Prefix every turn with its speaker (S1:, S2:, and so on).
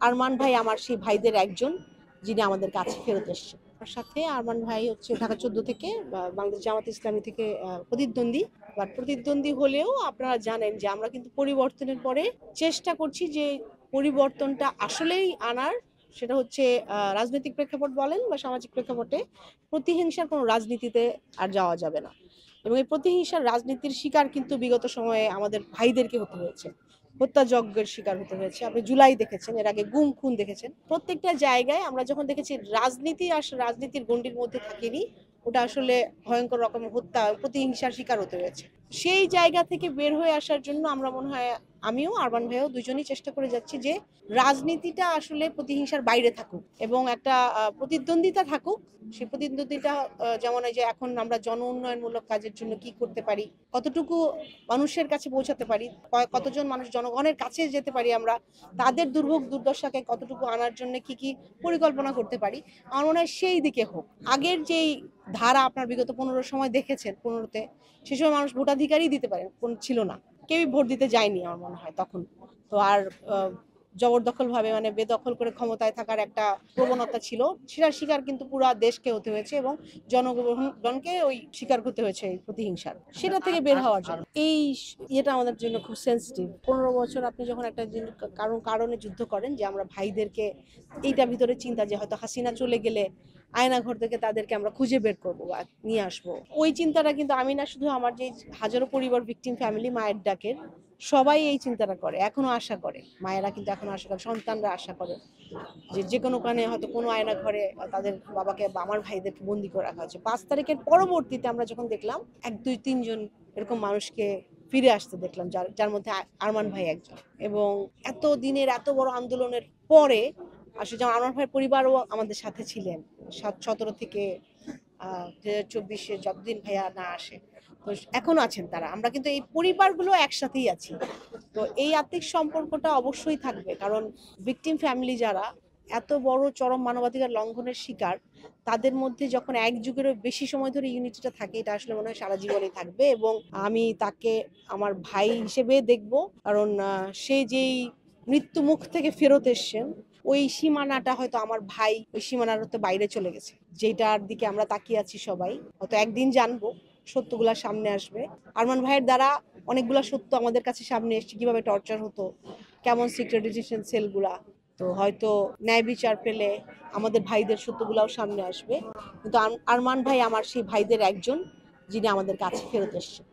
S1: আরমান ভাই আমার সেই ভাইদের একজন, যিনি আমাদের কাছে ফেরত এসেছেন। তার সাথে আরমান ভাই হচ্ছে ঢাকা 14 থেকে বাংলাদেশ জামাত ইসলামী থেকে প্রতিদ্বন্দ্বী। বাট প্রতিদ্বন্দ্বী হলেও আপনারা জানেন যে আমরা কিন্তু পরিবর্তনের পরে চেষ্টা করছি যে পরিবর্তনটা আসলেই আনার। সেটা হচ্ছে রাজনৈতিক প্রেক্ষাপট বলেন বা সামাজিক প্রেক্ষাপটে প্রতিহিংসার কোনো রাজনীতিতে আর যাওয়া যাবে না। এবং এই প্রতিহিংসার রাজনীতির শিকার কিন্তু বিগত সময়ে আমাদের ভাইদেরকে হতে হয়েছে, হত্যাযজ্ঞের শিকার হতে হয়েছে। আপনি জুলাই দেখেছেন, এর আগে গুম খুন দেখেছেন। প্রত্যেকটা জায়গায় আমরা যখন দেখেছি রাজনীতি আর রাজনীতির গণ্ডির মধ্যে থাকেনি, ওটা আসলে ভয়ঙ্কর রকমের হত্যা প্রতিহিংসার শিকার হতে হয়েছে। সেই জায়গা থেকে বের হয়ে আসার জন্য আমরা মনে হয় আমিও আরমান ভাইও দুজনেই চেষ্টা করে যাচ্ছি যে রাজনীতিটা আসলে প্রতিহিংসার বাইরে থাকুক এবং একটা প্রতিদ্বন্দ্বিতা থাকুক। সেই প্রতিদ্বন্দ্বিতা যেমন এই যে এখন আমরা জন উন্নয়নমূলক কাজের জন্য কি করতে পারি, কতটুকু মানুষের কাছে পৌঁছাতে পারি, কতজন মানুষ জনগণের কাছে যেতে পারি, আমরা তাদের দুর্ভোগ দুর্দশাকে কতটুকু আনার জন্য কি কি পরিকল্পনা করতে পারি। আমার মনে হয় সেই দিকে হোক। আগের যেই ধারা আপনার বিগত 15 সময় দেখেছেন, 15তে সে সময় মানুষ ভোটাধিকারই দিতে পারে ছিল না, কেউই ভোট দিতে যায়নি আমার মনে হয় তখন। তো আর জবরদখল ভাবে মানে বেদখল করে ক্ষমতায় থাকার একটা প্রবণতা ছিল, সেটার শিকার কিন্তু পুরো দেশকে হতে হয়েছে এবং জনগণকে ওই শিকার করতে হয়েছে এই প্রতিহিংসার। সেটা থেকে বের হওয়ার জন্য এই ইয়েটা আমাদের জন্য খুব সেন্সিটিভ। 15 বছর আপনি যখন একটা কারণে যুদ্ধ করেন, যে আমরা ভাইদেরকে এইটা ভিতরে চিন্তা যে হয়তো হাসিনা চলে গেলে আয়নাঘর থেকে তাদেরকে আমরা খুঁজে বের করবো বা নিয়ে আসবো, ওই চিন্তাটা কিন্তু আমি না, শুধু আমার যে হাজারো পরিবার ভিকটিম ফ্যামিলি মায়ের ডাকের সবাই এই চিন্তাটা করে, এখনো আশা করে। মায়েরা কিন্তু এখনো আশা করে, সন্তানরা আশা করে যে যে কোনো কারণে হয়তো কোনো আয়না ঘরে তাদের বাবাকে বা আমার ভাইদেরকে বন্দি করে রাখা হয়েছে। 5 তারিখের পরবর্তীতে আমরা যখন দেখলাম 1 2 3 জন এরকম মানুষকে ফিরে আসতে দেখলাম, যার মধ্যে আরমান ভাই একজন। এবং এত দিনের এত বড় আন্দোলনের পরে আসলে যেমন আরমান ভাইয়ের পরিবারও আমাদের সাথে ছিলেন 17 থেকে 2024 যতদিন ভাইয়া না আসে, তো এখনো আছেন তারা। আমরা কিন্তু এই পরিবারগুলো একসাথেই আছি। তো এই আত্মিক সম্পর্কটা অবশ্যই থাকবে, কারণ ভিকটিম ফ্যামিলি যারা এত বড় চরম মানবাধিকার লঙ্ঘনের শিকার, তাদের মধ্যে যখন এক যুগেরও বেশি সময় ধরে ইউনিটিটা থাকে, এটা আসলে মনে হয় সারা জীবনই থাকবে। এবং আমি তাকে আমার ভাই হিসেবে দেখব, কারণ সে যেই মৃত্যু মুখ থেকে ফেরত এসছেন, ওই সীমানাটা হয়তো আমার ভাই ওই সীমানার হয়তো বাইরে চলে গেছে, যেটার দিকে আমরা তাকিয়ে আছি সবাই। হয়তো একদিন জানবো, সত্যগুলা সামনে আসবে। আরমান ভাইয়ের দ্বারা অনেকগুলা সত্য আমাদের কাছে সামনে এসছে, কিভাবে টর্চার হতো, কেমন সিক্রেট ডিটেনশন সেলগুলা। তো হয়তো ন্যায় বিচার পেলে আমাদের ভাইদের সত্যগুলাও সামনে আসবে। কিন্তু আরমান ভাই আমার সেই ভাইদের একজন, যিনি আমাদের কাছে ফেরত এসেছেন।